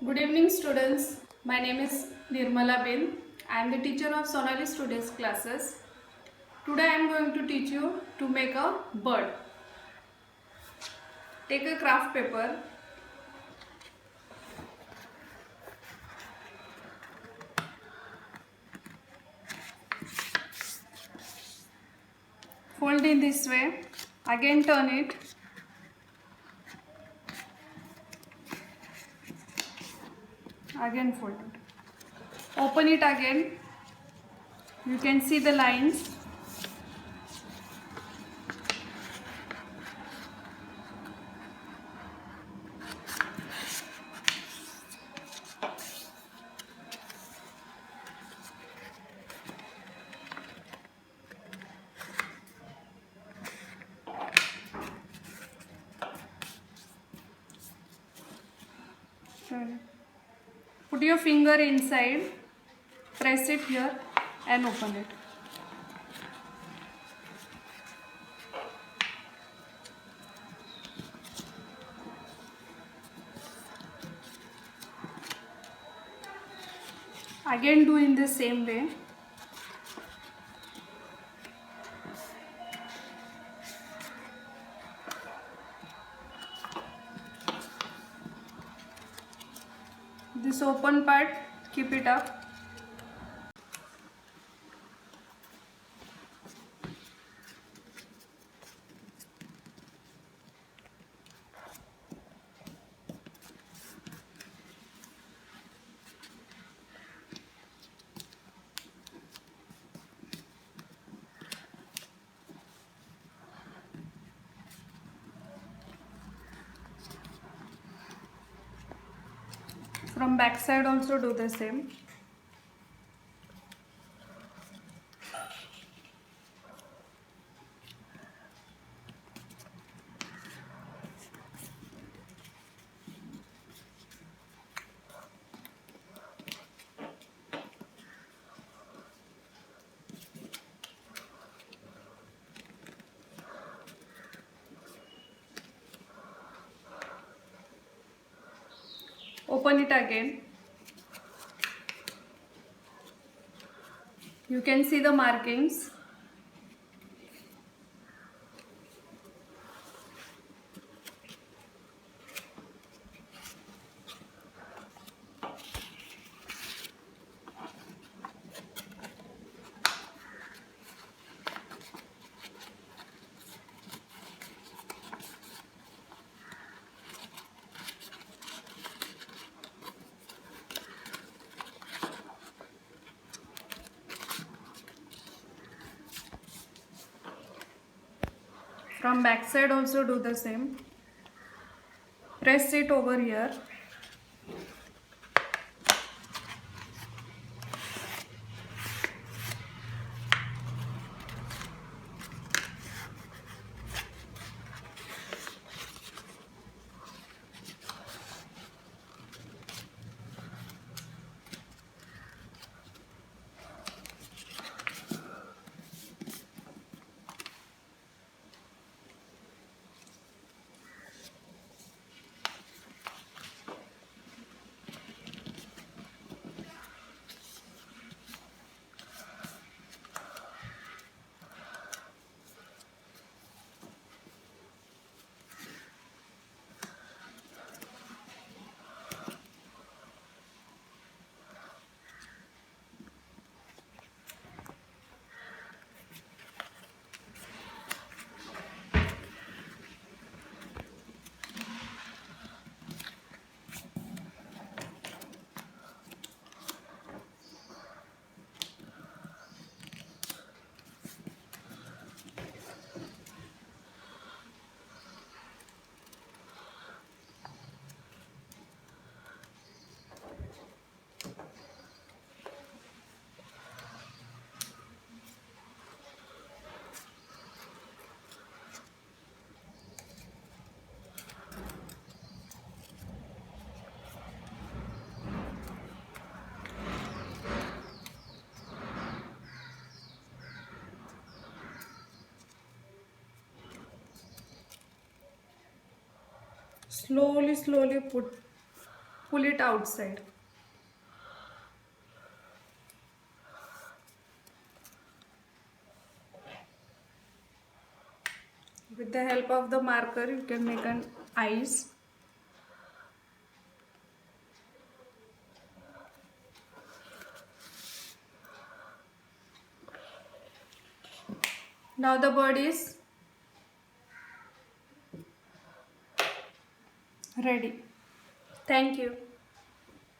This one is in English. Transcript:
Good evening students. My name is Nirmala Ben. I am the teacher of Sonali students classes. Today I am going to teach you to make a bird. Take a craft paper. Fold in this way. Again turn it. Again fold it. Open it again. You can see the lines. Put your finger inside, press it here and open it. Again do in the same way. This open part, keep it up. From back side also do the same. Open it again. You can see the markings. From back side also do the same. Press it over here. Slowly put pull it outside. With the help of the marker, you can make an eyes. Now the bird is ready. Thank you.